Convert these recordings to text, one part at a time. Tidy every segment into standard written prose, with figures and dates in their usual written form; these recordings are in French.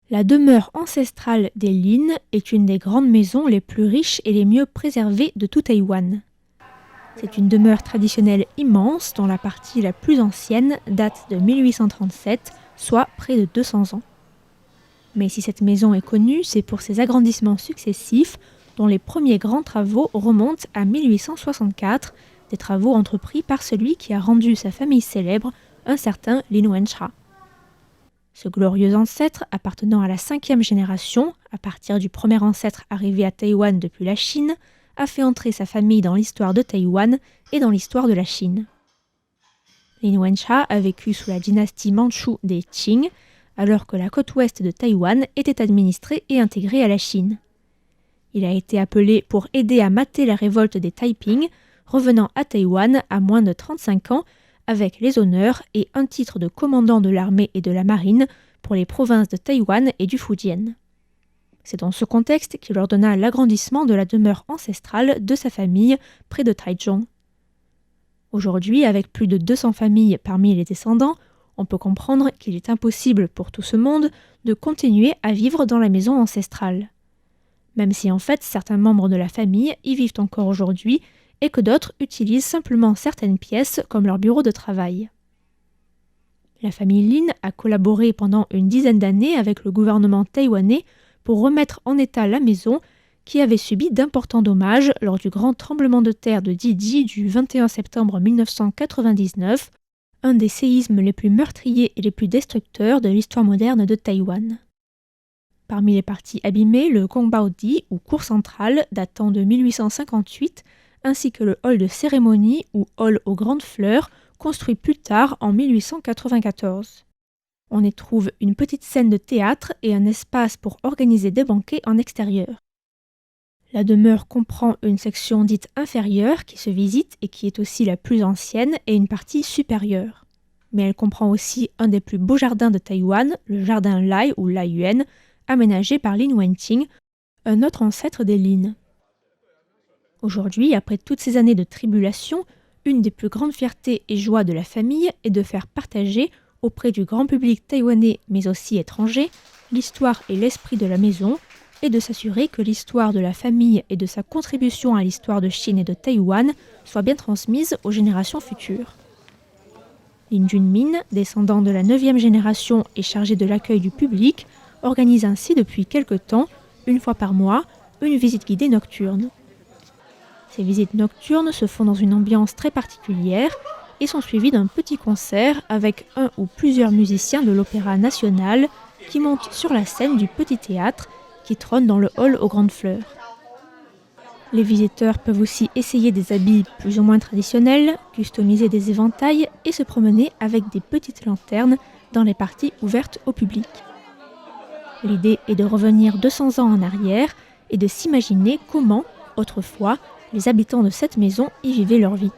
La demeure ancestrale des Lin est une des grandes maisons les plus riches et les mieux préservées de tout Taïwan. C'est une demeure traditionnelle immense dont la partie la plus ancienne date de 1837, soit près de 200 ans. Mais si cette maison est connue, c'est pour ses agrandissements successifs dont les premiers grands travaux remontent à 1864, des travaux entrepris par celui qui a rendu sa famille célèbre, un certain Lin Wencha. Ce glorieux ancêtre, appartenant à la 5e génération, à partir du premier ancêtre arrivé à Taïwan depuis la Chine, a fait entrer sa famille dans l'histoire de Taïwan et dans l'histoire de la Chine. Lin Wencha a vécu sous la dynastie mandchoue des Qing, alors que la côte ouest de Taïwan était administrée et intégrée à la Chine. Il a été appelé pour aider à mater la révolte des Taiping, revenant à Taïwan à moins de 35 ans, avec les honneurs et un titre de commandant de l'armée et de la marine pour les provinces de Taïwan et du Fujian. C'est dans ce contexte qu'il ordonna l'agrandissement de la demeure ancestrale de sa famille près de Taichung. Aujourd'hui, avec plus de 200 familles parmi les descendants, on peut comprendre qu'il est impossible pour tout ce monde de continuer à vivre dans la maison ancestrale. Même si en fait certains membres de la famille y vivent encore aujourd'hui et que d'autres utilisent simplement certaines pièces comme leur bureau de travail. La famille Lin a collaboré pendant une dizaine d'années avec le gouvernement taïwanais pour remettre en état la maison qui avait subi d'importants dommages lors du grand tremblement de terre de Didi du 21 septembre 1999, un des séismes les plus meurtriers et les plus destructeurs de l'histoire moderne de Taïwan. Parmi les parties abîmées, le Gongbao-di, ou cour centrale, datant de 1858, ainsi que le hall de cérémonie, ou hall aux grandes fleurs, construit plus tard en 1894. On y trouve une petite scène de théâtre et un espace pour organiser des banquets en extérieur. La demeure comprend une section dite inférieure qui se visite et qui est aussi la plus ancienne et une partie supérieure. Mais elle comprend aussi un des plus beaux jardins de Taïwan, le jardin Lai ou Lai Yuan, aménagé par Lin Wenqing, un autre ancêtre des Lin. Aujourd'hui, après toutes ces années de tribulation, une des plus grandes fiertés et joies de la famille est de faire partager, auprès du grand public taïwanais mais aussi étranger, l'histoire et l'esprit de la maison, et de s'assurer que l'histoire de la famille et de sa contribution à l'histoire de Chine et de Taïwan soit bien transmise aux générations futures. Lin Junmin, descendant de la 9e génération et chargé de l'accueil du public, organise ainsi depuis quelque temps, une fois par mois, une visite guidée nocturne. Ces visites nocturnes se font dans une ambiance très particulière et sont suivies d'un petit concert avec un ou plusieurs musiciens de l'Opéra national qui montent sur la scène du petit théâtre qui trône dans le hall aux grandes fleurs. Les visiteurs peuvent aussi essayer des habits plus ou moins traditionnels, customiser des éventails et se promener avec des petites lanternes dans les parties ouvertes au public. L'idée est de revenir 200 ans en arrière et de s'imaginer comment, autrefois, les habitants de cette maison y vivaient leur vie.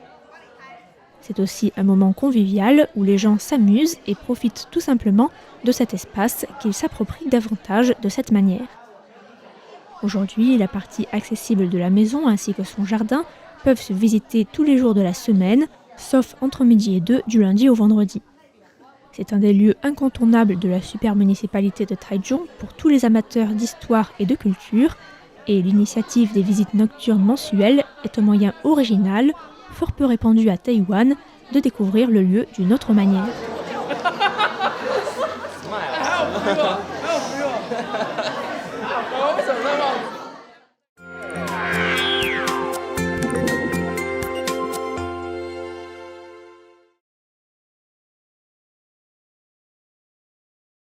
C'est aussi un moment convivial où les gens s'amusent et profitent tout simplement de cet espace qu'ils s'approprient davantage de cette manière. Aujourd'hui, la partie accessible de la maison ainsi que son jardin peuvent se visiter tous les jours de la semaine, sauf entre midi et 2 du lundi au vendredi. C'est un des lieux incontournables de la super municipalité de Taichung pour tous les amateurs d'histoire et de culture, et l'initiative des visites nocturnes mensuelles est un moyen original, fort peu répandu à Taïwan, de découvrir le lieu d'une autre manière. Smile.